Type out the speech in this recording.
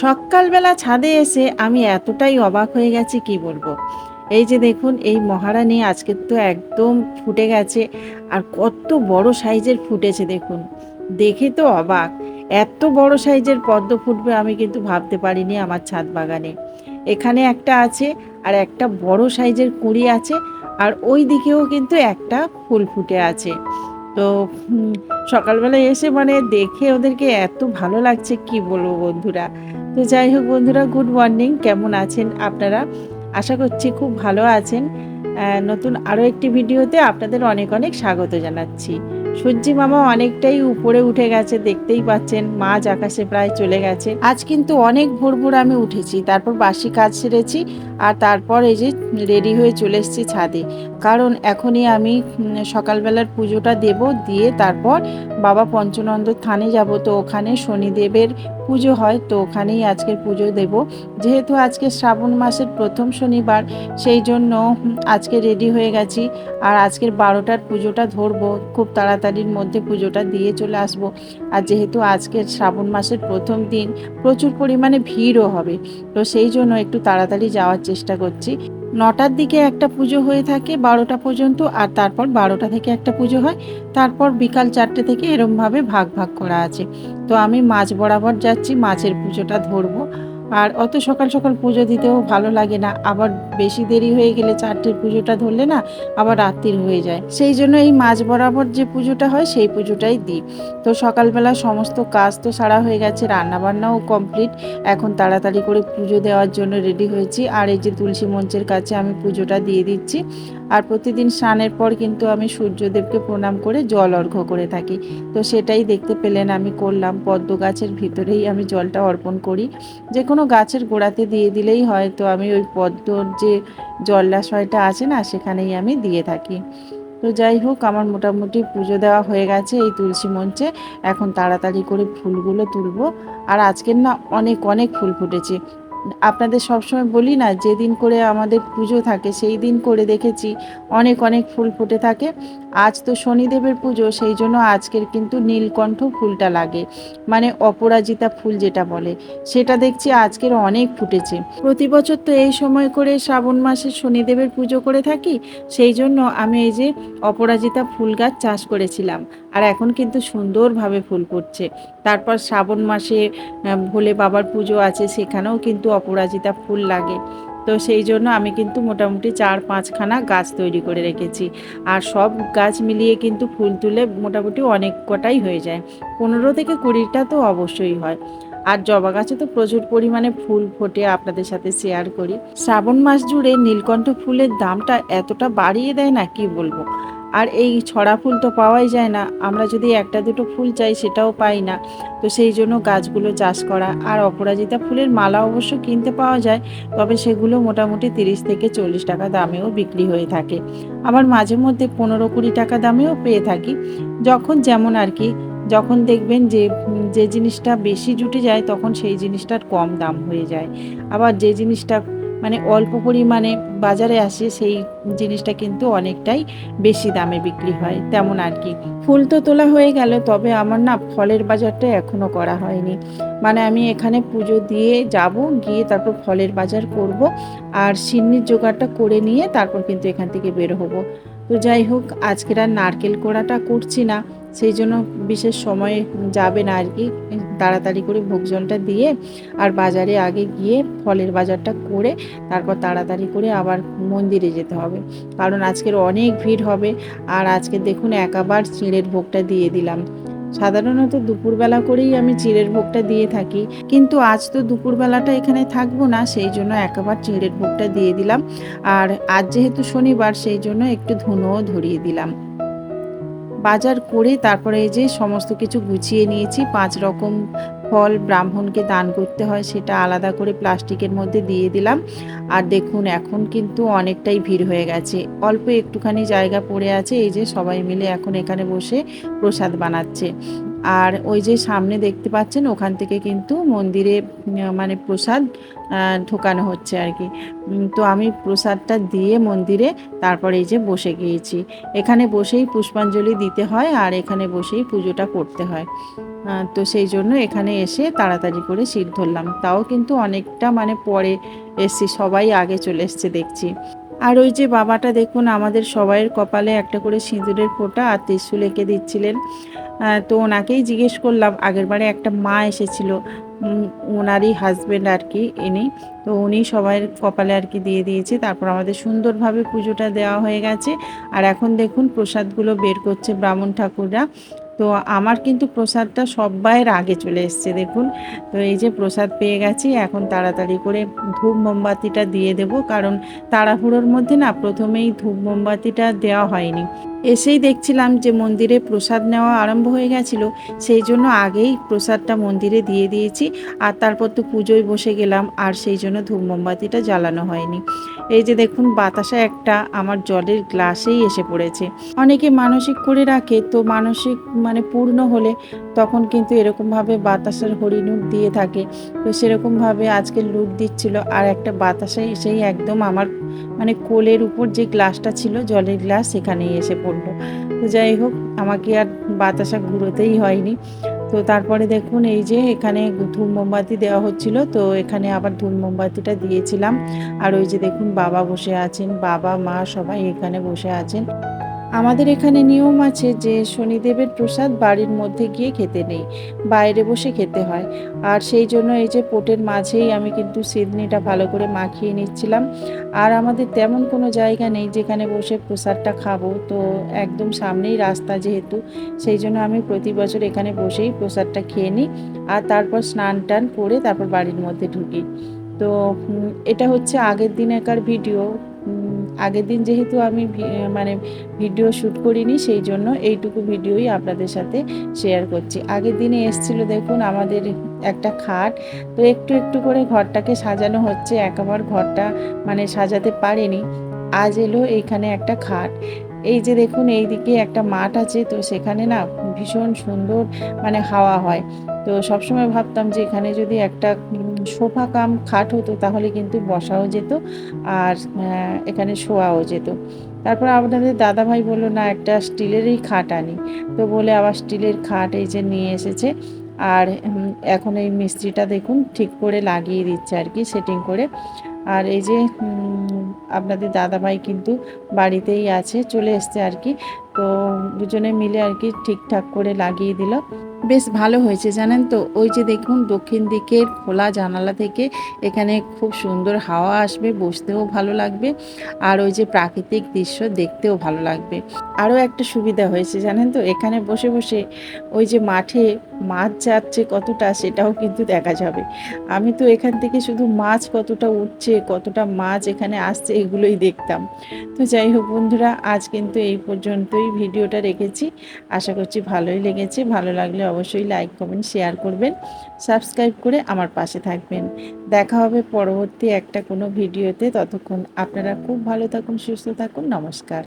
সকালবেলা ছাদে এসে আমি এতটাই অবাক হয়ে গেছি কি বলবো। এই যে দেখুন এই মহারানী আজকে তো একদম ফুটে গেছে। আর কত বড় সাইজের ফুটেছে দেখুন। দেখে তো অবাক। এত বড় সাইজের পদ্ম ফুটবে আমি কিন্তু ভাবতে পারিনি আমার ছাদ বাগানে। এখানে একটা আছে আর একটা বড় সাইজের কুঁড়ি আছে। আর ওই দিকেও কিন্তু একটা ফুল ফুটে আছে। তো হুম, সকালবেলা এসে মানে দেখে ওদেরকে এত ভালো লাগছে কি বলবো বন্ধুরা। তো যাই হোক বন্ধুরা, গুড মর্নিং, কেমন আছেন আপনারা? আশা করছি খুব ভালো আছেন। নতুন আরও একটি ভিডিওতে আপনাদের অনেক অনেক স্বাগত জানাচ্ছি। সূর্যি মামা অনেকটাই উপরে উঠে গেছে, দেখতেই পাচ্ছেন মাঝ আকাশে প্রায় চলে গেছে। আজ কিন্তু অনেক ভোর ভোর আমি উঠেছি, তারপর বাসি কাজ সেরেছি। আর তারপর এই যে রেডি হয়ে চলে এসেছি ছাদে। কারণ এখনই আমি সকালবেলার পুজোটা দেব, দিয়ে তারপর বাবা পঞ্চনন্দ থানে যাব। তো ওখানে শনিদেবের পুজো হয়, তো ওখানেই আজকের পুজো দেব। যেহেতু আজকে শ্রাবণ মাসের প্রথম শনিবার, সেই জন্য আজকে রেডি হয়ে গেছি। আর আজকের 12টার পুজোটা ধরবো, খুব তাড়াতাড়ির মধ্যে পুজোটা দিয়ে চলে আসব। আর যেহেতু আজকের শ্রাবণ মাসের প্রথম দিন, প্রচুর পরিমাণে ভিড়ও হবে, তো সেই জন্য একটু তাড়াতাড়ি যাওয়ার চেষ্টা করছি। 9টার দিকে একটা পুজো হয়ে থাকে 12টা পর্যন্ত, আর তারপর 12টা থেকে একটা পুজো হয়। তারপর বিকাল 4টে থেকে এরমভাবে ভাগ ভাগ করা আছে। তো আমি মাঝ বরাবর যাচ্ছি, মাছের পুজোটা ধরবো। আর অত সকাল সকাল পুজো দিতেও ভালো লাগে না, আবার বেশি দেরি হয়ে গেলে 4টের পুজোটা ধরলে না আবার রাত্রির হয়ে যায়। সেই জন্য এই মাঝ বরাবর যে পুজোটা হয় সেই পুজোটাই দিই। তো সকালবেলা সমস্ত কাজ তো সারা হয়ে গেছে, রান্নাবান্নাও কমপ্লিট। এখন তাড়াতাড়ি করে পুজো দেওয়ার জন্য রেডি হয়েছি। আর এই যে তুলসী মঞ্চের কাছে আমি পুজোটা দিয়ে দিচ্ছি। আর প্রতিদিন স্নানের পর কিন্তু আমি সূর্যদেবকে প্রণাম করে জল অর্ঘ্য করে থাকি। তো সেটাই দেখতে পেলেন আমি করলাম। পদ্ম গাছের ভিতরেই আমি জলটা অর্পণ করি। যে কোনো গাছের গোড়াতে দিয়ে দিলেই হয়, তো আমি ওই পদ্মর যে জলাশয়টা আছে না সেখানেই আমি দিয়ে থাকি। তো যাই হোক, আমার মোটামুটি পুজো দেওয়া হয়ে গেছে এই তুলসী মঞ্চে। এখন তাড়াতাড়ি করে ফুলগুলো তুলবো। আর আজকের না অনেক অনেক ফুল ফুটেছে। আপনাদের সবসময় বলি না, যেদিন করে আমাদের পুজো থাকে সেই দিন করে দেখেছি অনেক অনেক ফুল ফুটে থাকে। আজ তো শনিদেবের পুজো, সেই জন্য আজকের কিন্তু নীলকণ্ঠ ফুলটা লাগে, মানে অপরাজিতা ফুল যেটা বলে, সেটা দেখছি আজকের অনেক ফুটেছে। প্রতি বছর তো এই সময় করে শ্রাবণ মাসে শনিদেবের পুজো করে থাকি, সেই জন্য আমি এই যে অপরাজিতা ফুল গাছ চাষ করেছিলাম। আর এখন কিন্তু সুন্দরভাবে ফুল ফুটছে। তারপর শ্রাবণ মাসে ভোলে বাবার পুজো আছে, সেখানেও কিন্তু অপরাজিতা ফুল লাগে। তো সেই জন্য আমি কিন্তু মোটামুটি 4-5খানা গাছ তৈরি করে রেখেছি। আর সব গাছ মিলিয়ে কিন্তু ফুল তুলে মোটামুটি অনেক কটাই হয়ে যায়, 15 থেকে 20টা তো অবশ্যই হয়। আর জবা গাছে তো প্রচুর পরিমাণে ফুল ফোটে, আপনাদের সাথে শেয়ার করি। শ্রাবণ মাস জুড়ে নীলকণ্ঠ ফুলের দামটা এতটা বাড়িয়ে দেয় না কি বলবো। আর এই ছড়া ফুল তো পাওয়াই যায় না, আমরা যদি একটা দুটো ফুল চাই সেটাও পাই না। তো সেই জন্য গাছগুলো চাষ করা। আর অপরাজিতা ফুলের মালা অবশ্য কিনতে পাওয়া যায়, তবে সেগুলো মোটামুটি 30 থেকে 40 টাকা দামেও বিক্রি হয়ে থাকে। আবার মাঝে মধ্যে 15-20 টাকা দামেও পেয়ে থাকি, যখন যেমন আর কি। যখন দেখবেন যে যে জিনিসটা বেশি জুটে যায় তখন সেই জিনিসটার কম দাম হয়ে যায়। আবার যে জিনিসটা মানে অল্প পরিমাণে বাজারে আসে সেই জিনিসটা কিন্তু অনেকটাই বেশি দামে বিক্রি হয়, তেমন আর কি। ফুল তো তোলা হয়ে গেল, তবে আমার না ফলের বাজারটা এখনো করা হয়নি। মানে আমি এখানে পুজো দিয়ে যাব, গিয়ে তারপর ফলের বাজার করব। আর সিন্নির জোগাড়টা করে নিয়ে তারপর কিন্তু এখান থেকে বের হব। তো যাই হোক, আজকের আর নারকেল কোড়াটা করছি না, সেই জন্য বিশেষ সময় যাবে না আর কি। তাড়াতাড়ি করে ভোগ জলটা দিয়ে আর বাজারে আগে গিয়ে ফলের বাজারটা করে তারপর তাড়াতাড়ি করে আবার মন্দিরে যেতে হবে, কারণ আজকের অনেক ভিড় হবে। আর আজকে দেখুন একাবার চিঁড়ের ভোগটা দিয়ে দিলাম। সাধারণত দুপুরবেলা করেই আমি চিঁড়ের ভোগটা দিয়ে থাকি, কিন্তু আজ তো দুপুরবেলাটা এখানে থাকবো না, সেই জন্য একেবারে চিঁড়ের ভোগটা দিয়ে দিলাম। আর আজ যেহেতু শনিবার, সেই জন্য একটু ধুনোও ধরিয়ে দিলাম। বাজার করে তারপরে এই যে সমস্ত কিছু গুছিয়ে নিয়েছি। 5 রকম ফল ব্রাহ্মণকে দান করতে হয়, সেটা আলাদা করে প্লাস্টিকের মধ্যে দিয়ে দিলাম। আর দেখুন এখন কিন্তু অনেকটাই ভিড় হয়ে গেছে, অল্প একটুখানি জায়গা পড়ে আছে। এই যে সবাই মিলে এখন এখানে বসে প্রসাদ বানাচ্ছে। আর ওই যে সামনে দেখতে পাচ্ছেন ওখান থেকে কিন্তু মন্দিরে মানে প্রসাদ ঢোকানো হচ্ছে আর কি। তো আমি প্রসাদটা দিয়ে মন্দিরে তারপর এই যে বসে গিয়েছি। এখানে বসেই পুষ্পাঞ্জলি দিতে হয় আর এখানে বসেই পুজোটা করতে হয়। তো সেই জন্য এখানে এসে তাড়াতাড়ি করে সিট ধরলাম, তাও কিন্তু অনেকটা মানে পরে এসছি, সবাই আগে চলে এসছে দেখছি। আর ওই যে বাবাটা দেখুন আমাদের সবাইয়ের কপালে একটা করে সিঁদুরের ফোঁটা আর ত্রিশূল এঁকে দিচ্ছিলেন। তো ওনাকেই জিজ্ঞেস করলাম, আগেরবারে একটা মা এসেছিল, ওনারই হাজব্যান্ড আর কি ইনি, তো উনি সবাইয়ের কপালে আর কি দিয়ে দিয়েছে। তারপর আমাদের সুন্দরভাবে পুজোটা দেওয়া হয়ে গেছে। আর এখন দেখুন প্রসাদগুলো বের করছে ব্রাহ্মণ ঠাকুররা। তো আমার কিন্তু প্রসাদটা সব্বাইয়ের আগে চলে এসছে দেখুন। তো এই যে প্রসাদ পেয়ে গেছি, এখন তাড়াতাড়ি করে ধূপ মোমবাতিটা দিয়ে দেব, কারণ তাড়াহুড়োর মধ্যে না প্রথমেই ধূপ মোমবাতিটা দেওয়া হয়নি। এসেই দেখছিলাম যে মন্দিরে প্রসাদ নেওয়া আরম্ভ হয়ে গেছিলো, সেই জন্য আগেই প্রসাদটা মন্দিরে দিয়ে দিয়েছি। আর তারপর তো পুজোয় বসে গেলাম, আর সেই জন্য ধূপ মোমবাতিটা জ্বালানো হয়নি। এই যে দেখুন বাতাসা একটা আমার জলের গ্লাসেই এসে পড়েছে। অনেকে মানসিক করে রাখে, তো মানসিক মানে পূর্ণ হলে তখন কিন্তু এরকমভাবে বাতাসার হরিণুট দিয়ে থাকে। তো সেরকমভাবে আজকে লুট দিচ্ছিল, আর একটা বাতাসা এসেই একদম আমার মানে কোলের উপর যে গ্লাসটা ছিল জলের গ্লাস সেখানেই এসে পড়লো। তো যাই হোক, আমাকে আর বাতাসা ঘুরোতেই হয়নি। তো তারপরে দেখুন এই যে এখানে ধূপ মোমবাতি দেওয়া হচ্ছিল, তো এখানে আবার ধূপ মোমবাতিটা দিয়েছিলাম। আর ওই যে দেখুন বাবা বসে আছেন, বাবা মা সবাই এখানে বসে আছেন। আমাদের এখানে নিয়ম আছে যে শনিদেবের প্রসাদ বাড়ির মধ্যে গিয়ে খেতে নেই, বাইরে বসে খেতে হয়। আর সেই জন্য এই যে পোটের মাঝেই আমি কিন্তু সিডনিটা ভালো করে মাখিয়ে নিচ্ছিলাম। আর আমাদের তেমন কোনো জায়গা নেই যেখানে বসে প্রসাদটা খাবো, তো একদম সামনেই রাস্তা যেহেতু, সেই জন্য আমি প্রতি বছর এখানে বসেই প্রসাদটা খেয়ে নিই। আর তারপর স্নান টান করে তারপর বাড়ির মধ্যে ঢুকি। তো এটা হচ্ছে আগের দিনেকার ভিডিও। আগের দিন যেহেতু আমি মানে ভিডিও শ্যুট করিনি, সেই জন্য এইটুকু ভিডিওই আপনাদের সাথে শেয়ার করছি। আগের দিনে এসছিল দেখুন আমাদের একটা খাট, তো একটু একটু করে ঘরটাকে সাজানো হচ্ছে, একবার ঘরটা মানে সাজাতে পারেনি। আজ এলো এইখানে একটা খাট। এই যে দেখুন এইদিকে একটা মাঠ আছে, তো সেখানে না ভীষণ সুন্দর মানে হাওয়া হয়। তো সবসময় ভাবতাম যে এখানে যদি একটা সোফা কাম খাট হতো তাহলে কিন্তু বসাও যেত, আর এখানে শোয়াও যেত। তারপর আপনাদের দাদাভাই বললো না একটা স্টিলেরই খাট আনি, তো বলে আবার স্টিলের খাট এই যে নিয়ে এসেছে। আর এখন এই মিস্ত্রিটা দেখুন ঠিক করে লাগিয়ে দিচ্ছে আর কি, সেটিং করে। আর এই যে আপনাদের দাদাভাই কিন্তু বাড়িতেই আছে, চলে এসছে আর কি। তো দুজনে মিলে আর কি ঠিকঠাক করে লাগিয়ে দিল। বেশ ভালো হয়েছে জানেন তো। ওই যে দেখুন দক্ষিণ দিকের খোলা জানালা থেকে এখানে খুব সুন্দর হাওয়া আসবে, বসতেও ভালো লাগবে, আর ওই যে প্রাকৃতিক দৃশ্য দেখতেও ভালো লাগবে। আরও একটা সুবিধা হয়েছে জানেন তো, এখানে বসে বসে ওই যে মাঠে মাছ যাচ্ছে কতটা সেটাও কিন্তু দেখা যাবে। আমি তো এখান থেকে শুধু মাছ কতটা উঠছে, কতটা মাছ এখানে আসছে এগুলোই দেখতাম। তো যাই হোক বন্ধুরা, আজ কিন্তু এই পর্যন্তই ভিডিওটা রেখেছি। আশা করছি ভালোই লেগেছে। ভালো লাগলে অবশ্যই লাইক কমেন্ট শেয়ার করবেন, সাবস্ক্রাইব করে আমার পাশে থাকবেন। দেখা হবে পরবর্তী একটা কোনো ভিডিওতে। ততক্ষণ আপনারা খুব ভালো থাকুন, সুস্থ থাকুন। নমস্কার।